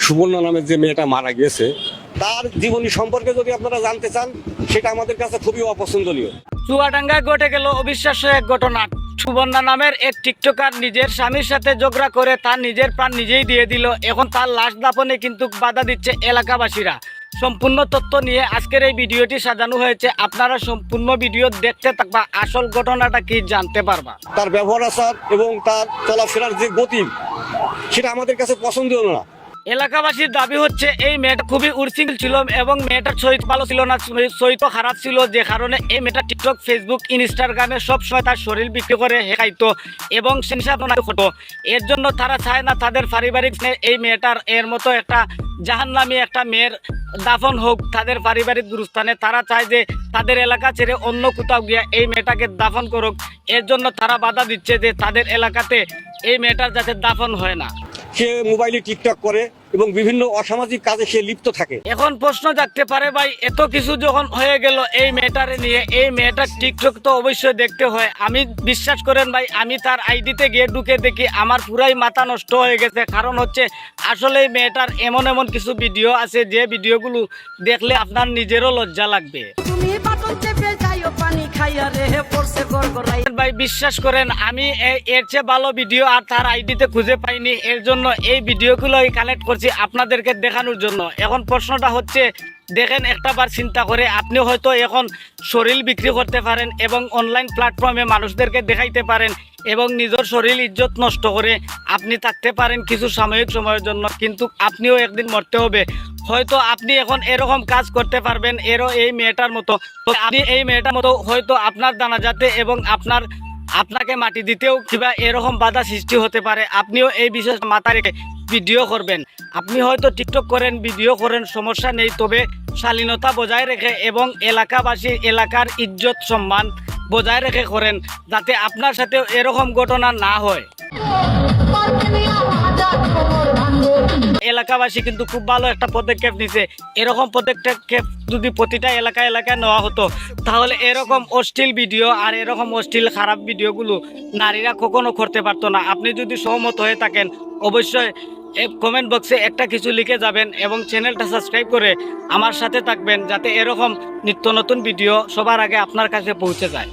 সুবর্ণা নামের যে মেয়েটা মারা গেছে তার জীবনী সম্পর্কে যদি আপনারা জানতে চান সেটা আমাদের কাছে খুবই অপছন্দনীয়। চুয়াডাঙ্গায় ঘটে গেল অবিশ্বাস্য এক ঘটনা। সুবর্ণা নামের এক টিকটকার নিজের স্বামীর সাথে ঝগড়া করে তার নিজের প্রাণ নিজেই দিয়ে দিল। এখন তার লাশ দাফনে কিন্তু বাধা দিচ্ছে এলাকাবাসীরা। সম্পূর্ণ তথ্য নিয়ে আজকের এই ভিডিওটি সাজানো হয়েছে। আপনারা সম্পূর্ণ ভিডিও দেখতে থাকবা, আসল ঘটনাটা কি জানতে পারবা। তার ব্যবহার আচার এবং তার চলাফেরার যে গতি সেটা আমাদের কাছে পছন্দনীয় না। এলাকাবাসীর দাবি হচ্ছে এই মেয়েটা খুবই উড়সিঙ্গল ছিল এবং মেয়েটার চরিত্র ভালো ছিল না, চরিত্র খারাপ ছিল, যে কারণে এই মেয়েটা টিকটক, ফেসবুক, ইনস্টাগ্রামে সবসময় তার শরীর বিক্রি করে হেকাইতো এবং হতো। এর জন্য তারা চায় না তাদের পারিবারিক এই মেয়েটার এর মতো একটা জাহান্নামী একটা মেয়ের দাফন হোক তাদের পারিবারিক গুরুস্থানে। তারা চায় যে তাদের এলাকা ছেড়ে অন্য কোথাও গিয়ে এই মেয়েটাকে দাফন করুক। এর জন্য তারা বাধা দিচ্ছে যে তাদের এলাকাতে এই মেয়েটার যাতে দাফন হয় না। সে মোবাইলে টিকটক করে এবং বিভিন্ন অসামাজিক কাজে সে লিপ্ত থাকে। এখন প্রশ্ন জাগতে পারে, ভাই এত কিছু যখন হয়ে গেল এই মেয়েটারে নিয়ে, এই মেয়েটার টিকটক তো অবশ্যই দেখতে হয়। আমি বিশ্বাস করেন ভাই, আমি তার আইডিতে গিয়ে ঢুকে দেখি আমার পুরাই মাথা নষ্ট হয়ে গেছে। কারণ হচ্ছে আসলে এই মেয়েটার এমন এমন কিছু ভিডিও আছে যে ভিডিওগুলো দেখলে আপনার নিজেরও লজ্জা লাগবে। ভাই বিশ্বাস করেন, আমি এর চেয়ে ভালো ভিডিও আর তার আইডিতে খুঁজে পাইনি। এর জন্য এই ভিডিওগুলো কালেক্ট করছি আপনাদেরকে দেখানোর জন্য। এখন প্রশ্নটা হচ্ছে, দেখেন একটা বার চিন্তা করে, আপনি হয়তো এখন শরীর বিক্রি করতে পারেন এবং অনলাইন প্ল্যাটফর্মে মানুষদেরকে দেখাইতে পারেন এবং নিজের শরীর ইজ্জত নষ্ট করে আপনি থাকতে পারেন কিছু সাময়িক সময়ের জন্য, কিন্তু আপনিও একদিন মরতে হবে। হয়তো আপনি এখন এরকম কাজ করতে পারবেন এই মেয়েটার মতো, আপনি এই মেয়েটার মতো হয়তো আপনার জানাজাতে এবং আপনাকে মাটি দিতেও কিংবা এরকম বাধা সৃষ্টি হতে পারে। আপনিও এই বিষয়ে মাথা রেখে ভিডিও করবেন। আপনি হয়তো টিকটক করেন, ভিডিও করেন, সমস্যা নেই, তবে শালীনতা বজায় রেখে এবং এলাকাবাসী এলাকার ইজ্জত সম্মান বজায় রেখে করেন, যাতে আপনার সাথে এরকম ঘটনা না হয়। এলাকাবাসী কিন্তু খুব ভালো একটা পদক্ষেপ নিছে। এরকম পদক্ষেপ যদি প্রতিটা এলাকায় নেওয়া হতো তাহলে এরকম অশ্লীল ভিডিও আর এরকম অশ্লীল খারাপ ভিডিওগুলো নারীরা কখনো করতে পারতো না। আপনি যদি সহমত হয়ে থাকেন অবশ্যই কমেন্ট বক্সে একটা কিছু লিখে যাবেন এবং চ্যানেলটা সাবস্ক্রাইব করে আমার সাথে থাকবেন, যাতে এরকম নিত্য নতুন ভিডিও সবার আগে আপনার কাছে পৌঁছে যায়।